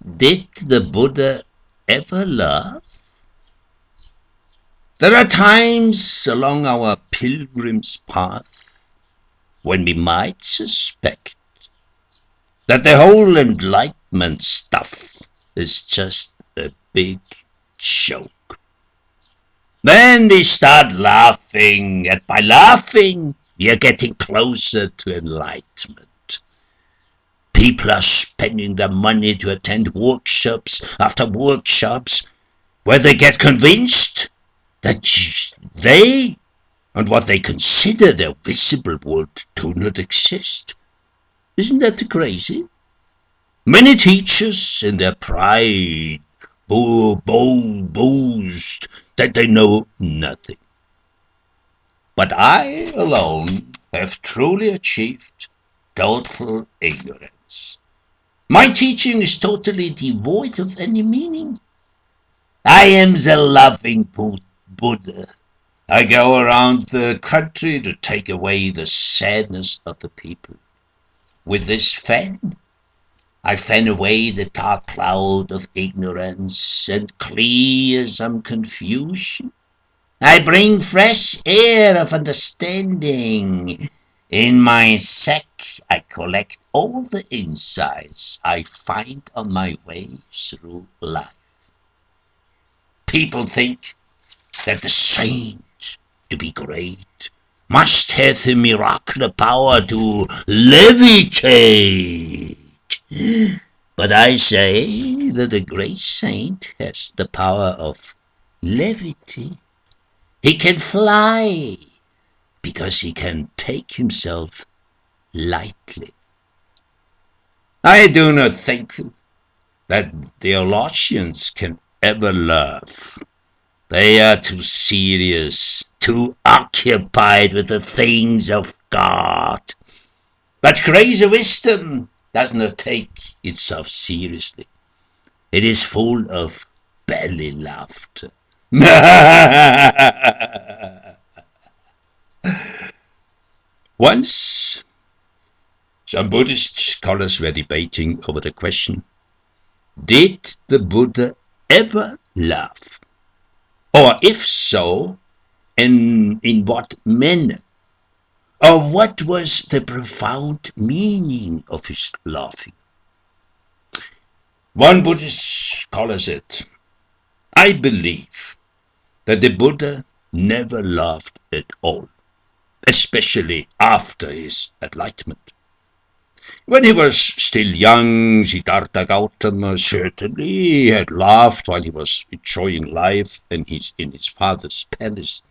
Did the Buddha ever laugh? There are times along our pilgrim's path when we might suspect that the whole enlightenment stuff is just a big joke. Then we start laughing, and by laughing, we are getting closer to enlightenment. People are spending their money to attend workshops after workshops where they get convinced that they and what they consider their visible world do not exist. Isn't that crazy? Many teachers in their pride boast that they know nothing. But I alone have truly achieved total ignorance. My teaching is totally devoid of any meaning. I am the loving Buddha. I go around the country to take away the sadness of the people. With this fan, I fan away the dark cloud of ignorance and clear some confusion. I bring fresh air of understanding. In my sack, I collect all the insights I find on my way through life. People think that the saint, to be great, must have the miraculous power to levitate. But I say that a great saint has the power of levity. He can fly because he can take himself lightly. I do not think that theologians can ever laugh. They are too serious, too occupied with the things of God. But crazy wisdom does not take itself seriously. It is full of belly laughter. Once, some Buddhist scholars were debating over the question, did the Buddha ever laugh? Or if so, in what manner? Or what was the profound meaning of his laughing? One Buddhist scholar said, I believe that the Buddha never laughed at all, especially after his enlightenment. When he was still young, Siddhartha Gautama certainly had laughed while he was enjoying life in his father's palace,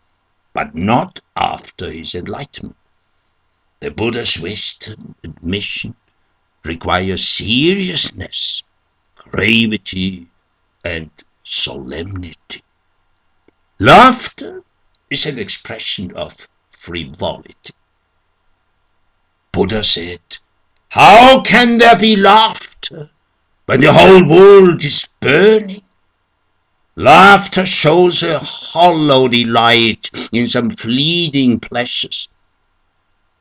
but not after his enlightenment. The Buddha's wisdom and mission require seriousness, gravity, and solemnity. Laughter is an expression of frivolity. Buddha said, how can there be laughter when the whole world is burning? Laughter shows a hollow delight in some fleeting pleasures,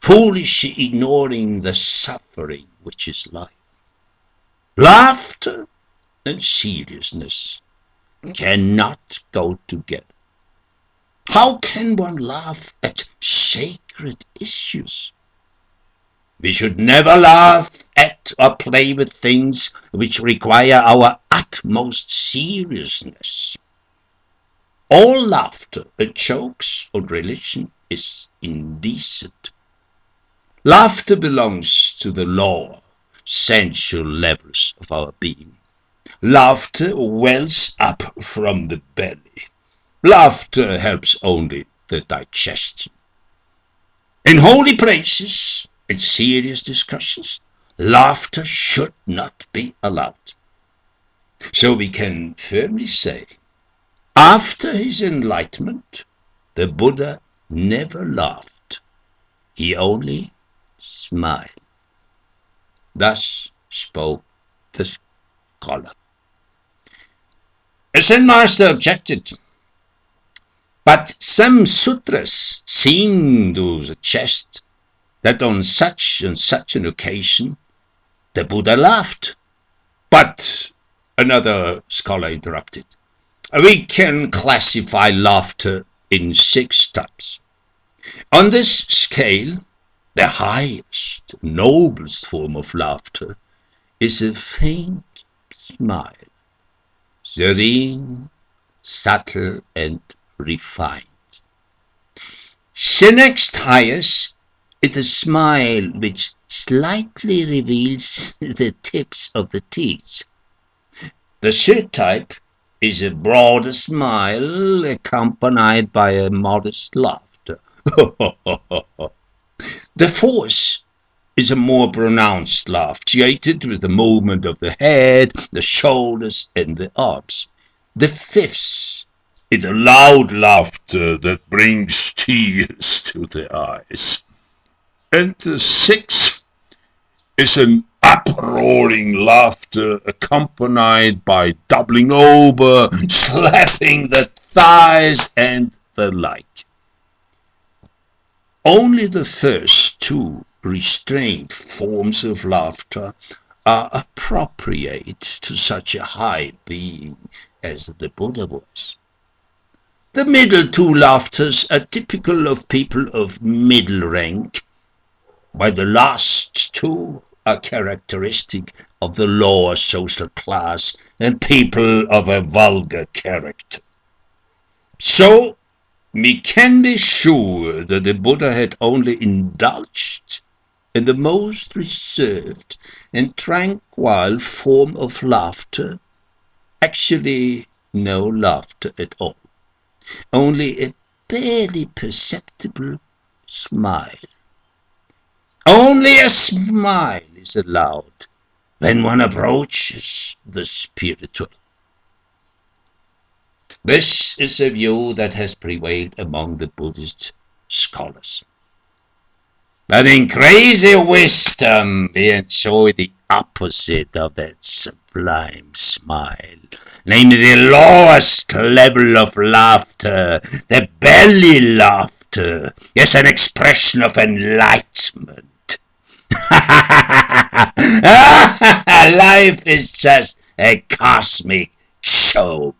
foolishly ignoring the suffering which is life. Laughter and seriousness cannot go together. How can one laugh at sacred issues? We should never laugh at or play with things which require our utmost seriousness. All laughter and jokes on religion is indecent. Laughter belongs to the lower, sensual levels of our being. Laughter wells up from the belly. Laughter helps only the digestion. In holy places, in serious discussions, laughter should not be allowed. So we can firmly say, after his enlightenment, the Buddha never laughed. He only smiled. Thus spoke the scholar. A Zen master objected, but some sutras seem to suggest that on such and such an occasion the Buddha laughed. But Another scholar interrupted. We can classify laughter in 6 types. On this scale, the highest, noblest form of laughter is a faint smile, serene, subtle, and refined. The next highest is a smile which slightly reveals the tips of the teeth. The third type is a broader smile accompanied by a modest laughter. The fourth is a more pronounced laugh, created with the movement of the head, the shoulders, and the arms. The fifth is a loud laughter that brings tears to the eyes. And the sixth is an uproaring laughter accompanied by doubling over, slapping the thighs, and the like. Only the first 2 restrained forms of laughter are appropriate to such a high being as the Buddha was. The middle 2 laughters are typical of people of middle rank, while the last 2 are characteristic of the lower social class and people of a vulgar character. So, we can be sure that the Buddha had only indulged in the most reserved and tranquil form of laughter, actually no laughter at all, only a barely perceptible smile. Only a smile is allowed when one approaches the spiritual. This is a view that has prevailed among the Buddhist scholars. But in crazy wisdom, we enjoy the opposite of that sublime smile, namely the lowest level of laughter, the belly laughter, as an expression of enlightenment. Life is just a cosmic joke.